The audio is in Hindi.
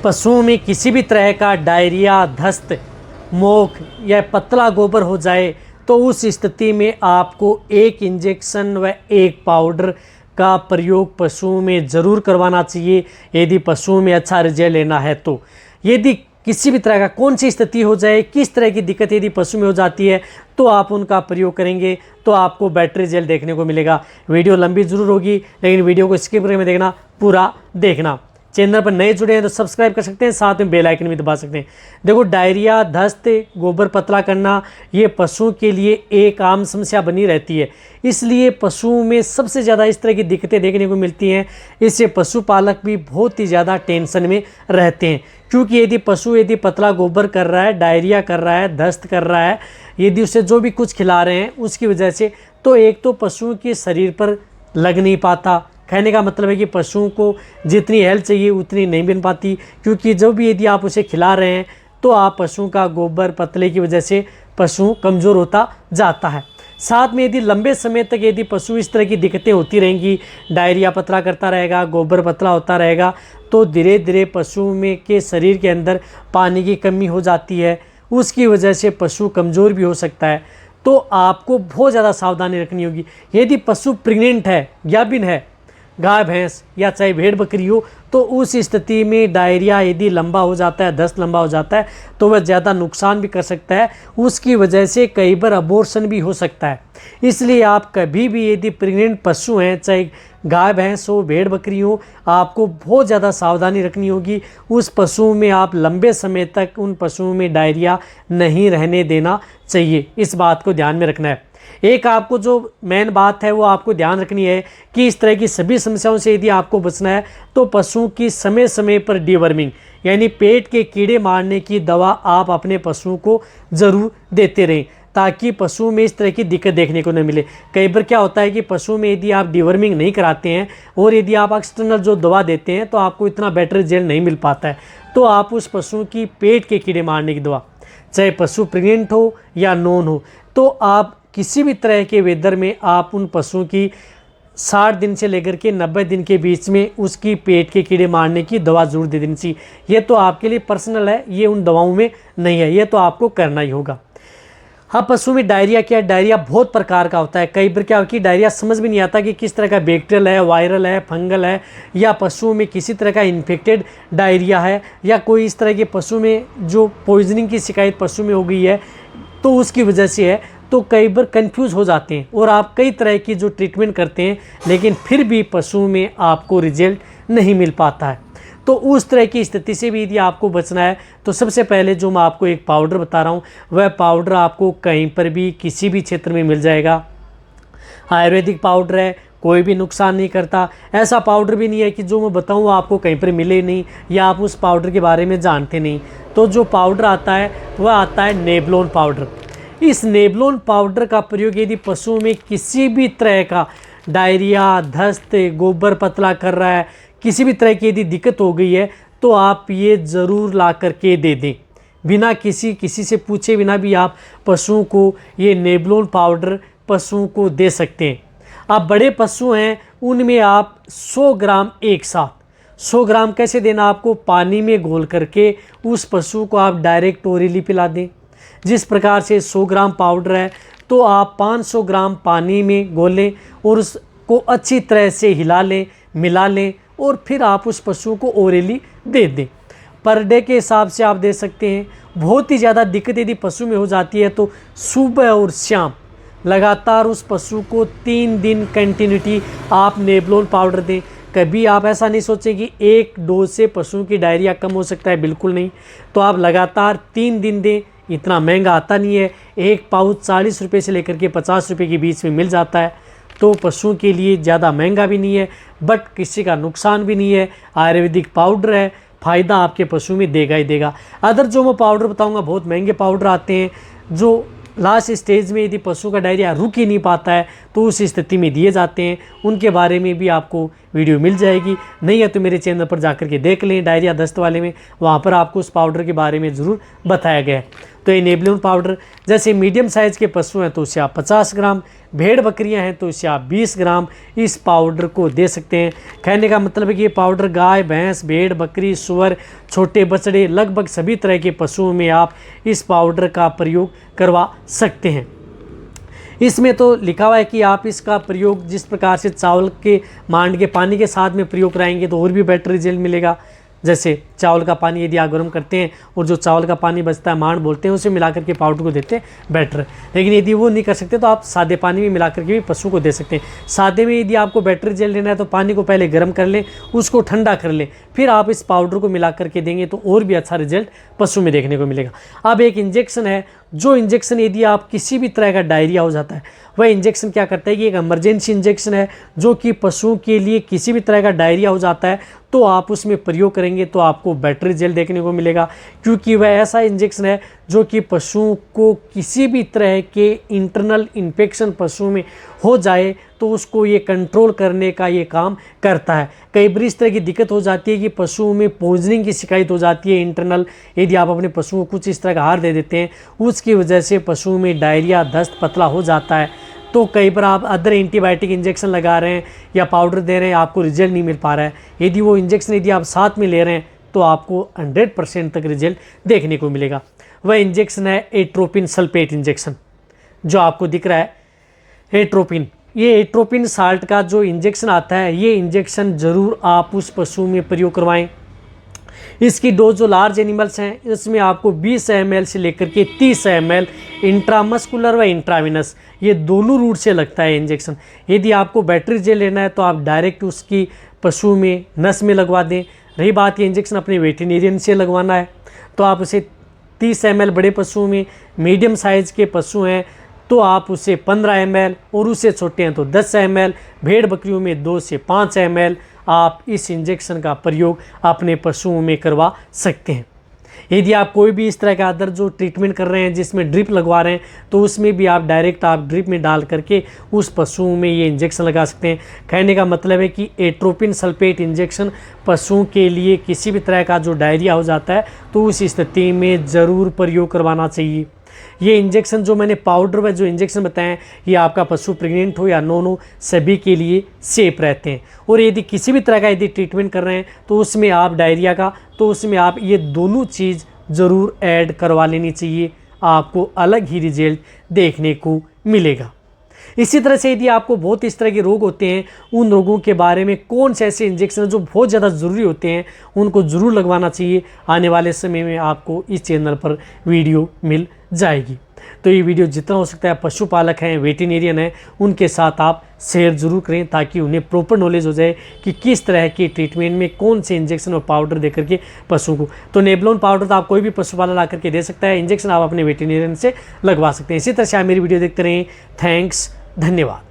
पशुओं में किसी भी तरह का डायरिया, दस्त, मोक या पतला गोबर हो जाए तो उस स्थिति में आपको एक इंजेक्शन व एक पाउडर का प्रयोग पशुओं में ज़रूर करवाना चाहिए यदि पशुओं में अच्छा रिजल्ट लेना है। तो यदि किसी भी तरह का कौन सी स्थिति हो जाए, किस तरह की दिक्कत यदि पशु में हो जाती है तो आप उनका प्रयोग करेंगे तो आपको बेटर रिजल्ट देखने को मिलेगा। वीडियो लंबी ज़रूर होगी लेकिन वीडियो को स्किप करके देखना, पूरा देखना। चैनल पर नए जुड़े हैं तो सब्सक्राइब कर सकते हैं, साथ में बेल आइकन भी दबा सकते हैं। देखो, डायरिया, दस्त, गोबर पतला करना ये पशुओं के लिए एक आम समस्या बनी रहती है। इसलिए पशुओं में सबसे ज़्यादा इस तरह की दिक्कतें देखने को मिलती हैं। इससे पशुपालक भी बहुत ही ज़्यादा टेंशन में रहते हैं, क्योंकि यदि पतला गोबर कर रहा है, डायरिया कर रहा है, दस्त कर रहा है, यदि उसे जो भी कुछ खिला रहे हैं उसकी वजह से, तो एक तो पशुओं के शरीर पर लग नहीं पाता। कहने का मतलब है कि पशुओं को जितनी हेल्थ चाहिए उतनी नहीं मिल पाती, क्योंकि जब भी यदि आप उसे खिला रहे हैं तो आप पशुओं का गोबर पतले की वजह से पशु कमज़ोर होता जाता है। साथ में यदि लंबे समय तक यदि पशु इस तरह की दिक्कतें होती रहेंगी, डायरिया पतला करता रहेगा, गोबर पतला होता रहेगा, तो धीरे धीरे पशुओं में के शरीर के अंदर पानी की कमी हो जाती है। उसकी वजह से पशु कमज़ोर भी हो सकता है। तो आपको बहुत ज़्यादा सावधानी रखनी होगी। यदि पशु प्रेग्नेंट है, गाभिन है, गाय भैंस या चाहे भेड़ बकरी हो, तो उस स्थिति में डायरिया यदि लंबा हो जाता है, दस्त लंबा हो जाता है, तो वह ज़्यादा नुकसान भी कर सकता है। उसकी वजह से कई बार अबॉर्शन भी हो सकता है। इसलिए आप कभी भी यदि प्रेग्नेंट पशु हैं, चाहे गाय भैंस हो, भेड़ बकरी हो, आपको बहुत ज़्यादा सावधानी रखनी होगी। उस पशुओं में आप लंबे समय तक उन पशुओं में डायरिया नहीं रहने देना चाहिए। इस बात को ध्यान में रखना है। एक आपको जो मेन बात है वो आपको ध्यान रखनी है कि इस तरह की सभी समस्याओं से यदि आपको बचना है तो पशुओं की समय समय पर डीवर्मिंग यानी पेट के कीड़े मारने की दवा आप अपने पशुओं को ज़रूर देते रहें, ताकि पशुओं में इस तरह की दिक्कत देखने को न मिले। कई बार क्या होता है कि पशुओं में यदि आप डीवर्मिंग नहीं कराते हैं और यदि आप एक्सटर्नल जो दवा देते हैं तो आपको इतना बेटर रिजल्ट नहीं मिल पाता है। तो आप उस पशुओं की पेट के कीड़े मारने की दवा, चाहे पशु प्रेग्नेंट हो या नॉन हो, तो आप किसी भी तरह के वेदर में आप उन पशुओं की 60 दिन से लेकर के 90 दिन के बीच में उसकी पेट के कीड़े मारने की दवा ज़रूर दे देनी चाहिए। ये तो आपके लिए पर्सनल है, ये उन दवाओं में नहीं है, ये तो आपको करना ही होगा। हाँ, पशु में डायरिया क्या है? डायरिया बहुत प्रकार का होता है। कई बार क्या होता है कि डायरिया समझ में नहीं आता कि किस तरह का बैक्टीरियल है, वायरल है, फंगल है, या पशुओं में किसी तरह का इन्फेक्टेड डायरिया है, या कोई इस तरह के पशु में जो पॉइजनिंग की शिकायत पशु में हो गई है तो उसकी वजह से है। तो कई बार कंफ्यूज हो जाते हैं और आप कई तरह की जो ट्रीटमेंट करते हैं लेकिन फिर भी पशुओं में आपको रिजल्ट नहीं मिल पाता है। तो उस तरह की स्थिति से भी यदि आपको बचना है तो सबसे पहले जो मैं आपको एक पाउडर बता रहा हूँ, वह पाउडर आपको कहीं पर भी किसी भी क्षेत्र में मिल जाएगा। आयुर्वेदिक पाउडर है, कोई भी नुकसान नहीं करता। ऐसा पाउडर भी नहीं है कि जो मैं बताऊँ आपको कहीं पर मिले नहीं या आप उस पाउडर के बारे में जानते नहीं। तो जो पाउडर आता है वह आता है नेबलोन पाउडर। इस नेबलोन पाउडर का प्रयोग यदि पशुओं में किसी भी तरह का डायरिया, दस्त, गोबर पतला कर रहा है, किसी भी तरह की यदि दिक्कत हो गई है तो आप ये ज़रूर ला करके दे दें। बिना किसी से पूछे बिना भी आप पशुओं को ये नेबलोन पाउडर पशुओं को दे सकते हैं। आप बड़े पशु हैं उनमें आप 100 ग्राम एक साथ 100 ग्राम कैसे देना, आपको पानी में घोल करके उस पशु को आप डायरेक्ट ओरली पिला दें। जिस प्रकार से 100 ग्राम पाउडर है तो आप 500 ग्राम पानी में घोलें और उसको अच्छी तरह से हिला लें, मिला लें और फिर आप उस पशु को ओरली दे दें। पर डे के हिसाब से आप दे सकते हैं। बहुत ही ज़्यादा दिक्कत यदि पशु में हो जाती है तो सुबह और शाम लगातार उस पशु को 3 दिन कंटिन्यूटी आप नेबलोन पाउडर दें। कभी आप ऐसा नहीं सोचें कि एक डोज से पशुओं की डायरिया कम हो सकता है, बिल्कुल नहीं। तो आप लगातार 3 दिन दें। इतना महंगा आता नहीं है, एक पाउच 40 रुपये से लेकर के 50 रुपये के बीच में मिल जाता है। तो पशुओं के लिए ज़्यादा महंगा भी नहीं है बट किसी का नुकसान भी नहीं है। आयुर्वेदिक पाउडर है, फ़ायदा आपके पशु में देगा ही देगा। अदर जो मैं पाउडर बताऊंगा बहुत महंगे पाउडर आते हैं जो लास्ट स्टेज में यदि पशु का डायरिया रुक ही नहीं पाता है तो उस स्थिति में दिए जाते हैं। उनके बारे में भी आपको वीडियो मिल जाएगी, नहीं है तो मेरे चैनल पर जाकर के देख लें डायरिया दस्त वाले में, वहाँ पर आपको उस पाउडर के बारे में ज़रूर बताया गया है। तो ये नेबुलिन पाउडर जैसे मीडियम साइज़ के पशु हैं तो उससे आप 50 ग्राम, भेड़ बकरियां हैं तो उससे आप 20 ग्राम इस पाउडर को दे सकते हैं। कहने का मतलब है कि ये पाउडर गाय, भैंस, भेड़, बकरी, सूअर, छोटे बछड़े, लगभग सभी तरह के पशुओं में आप इस पाउडर का प्रयोग करवा सकते हैं। इसमें तो लिखा हुआ है कि आप इसका प्रयोग जिस प्रकार से चावल के मांड के पानी के साथ में प्रयोग कराएंगे तो और भी बेटर रिजल्ट मिलेगा। जैसे चावल का पानी यदि आप गर्म करते हैं और जो चावल का पानी बचता है मांड बोलते हैं, उसे मिला करके पाउडर को देते हैं बेटर। लेकिन यदि वो नहीं कर सकते तो आप सादे पानी में मिला करके भी पशु को दे सकते हैं। सादे में यदि आपको बेटर रिजल्ट लेना है तो पानी को पहले गर्म कर लें, उसको ठंडा कर लें, फिर आप इस पाउडर को मिला करके देंगे तो और भी अच्छा रिजल्ट पशु में देखने को मिलेगा। अब एक इंजेक्शन है, जो इंजेक्शन यदि आप किसी भी तरह का डायरिया हो जाता है, वह इंजेक्शन क्या करता है कि एक इमरजेंसी इंजेक्शन है, जो कि पशुओं के लिए किसी भी तरह का डायरिया हो जाता है तो आप उसमें प्रयोग करेंगे तो आपको बेटर रिजल्ट देखने को मिलेगा। क्योंकि वह ऐसा इंजेक्शन है जो कि पशुओं को किसी भी तरह के इंटरनल इन्फेक्शन पशुओं में हो जाए तो उसको ये कंट्रोल करने का ये काम करता है। कई बार इस तरह की दिक्कत हो जाती है कि पशुओं में पॉइजनिंग की शिकायत हो जाती है इंटरनल, यदि आप अपने पशुओं को कुछ इस तरह का आहार दे देते हैं, उसकी वजह से पशुओं में डायरिया, दस्त, पतला हो जाता है। तो कई बार आप अदर एंटीबायोटिक इंजेक्शन लगा रहे हैं या पाउडर दे रहे हैं, आपको रिजल्ट नहीं मिल पा रहा है। यदि वो इंजेक्शन यदि आप साथ में ले रहे हैं तो आपको 100% तक रिजल्ट देखने को मिलेगा। वह इंजेक्शन है एट्रोपिन सल्फेट इंजेक्शन, जो आपको दिख रहा है एट्रोपिन। ये एट्रोपिन साल्ट का जो इंजेक्शन आता है, ये इंजेक्शन ज़रूर आप उस पशु में प्रयोग करवाएं। इसकी डोज जो लार्ज एनिमल्स हैं इसमें आपको 20 ml से लेकर के 30 ml इंट्रामस्कुलर व इंट्राविनस, ये दोनों रूट से लगता है इंजेक्शन। यदि आपको बैटरी जेल लेना है तो आप डायरेक्ट उसकी पशु में नस में लगवा दें। रही बात ये इंजेक्शन अपने वेटेरिनियन से लगवाना है तो आप उसे 30 ml बड़े पशुओं में, मीडियम साइज़ के पशु हैं तो आप उसे 15 ml और उससे छोटे हैं तो 10 ml, भेड़ बकरियों में 2 से 5 ml आप इस इंजेक्शन का प्रयोग अपने पशुओं में करवा सकते हैं। यदि आप कोई भी इस तरह का अदर जो ट्रीटमेंट कर रहे हैं जिसमें ड्रिप लगवा रहे हैं तो उसमें भी आप डायरेक्ट आप ड्रिप में डाल करके उस पशुओं में ये इंजेक्शन लगा सकते हैं। कहने का मतलब है कि एट्रोपिन सल्फेट इंजेक्शन पशुओं के लिए किसी भी तरह का जो डायरिया हो जाता है तो उस स्थिति में ज़रूर प्रयोग करवाना चाहिए। ये इंजेक्शन जो मैंने पाउडर व जो इंजेक्शन बताएं, ये आपका पशु प्रेग्नेंट हो या नॉन हो सभी के लिए सेफ रहते हैं। और यदि किसी भी तरह का यदि ट्रीटमेंट कर रहे हैं तो उसमें आप डायरिया का, तो उसमें आप ये दोनों चीज़ ज़रूर ऐड करवा लेनी चाहिए, आपको अलग ही रिजल्ट देखने को मिलेगा। इसी तरह से यदि आपको बहुत इस तरह के रोग होते हैं, उन रोगों के बारे में कौन से ऐसे इंजेक्शन जो बहुत ज़्यादा ज़रूरी होते हैं उनको ज़रूर लगवाना चाहिए, आने वाले समय में आपको इस चैनल पर वीडियो मिल जाएगी। तो ये वीडियो जितना हो सकता है पशुपालक हैं, वेटेरिनियन हैं, उनके साथ आप शेयर ज़रूर करें ताकि उन्हें प्रॉपर नॉलेज हो जाए कि किस तरह के ट्रीटमेंट में कौन से इंजेक्शन और पाउडर दे करके पशु को। तो नेबुलिन पाउडर तो आप कोई भी पशुपालक ला करके दे सकता है, इंजेक्शन आप अपने वेटेरिनियन से लगवा सकते हैं। इसी तरह से आप मेरी वीडियो देखते रहें। थैंक्स, धन्यवाद।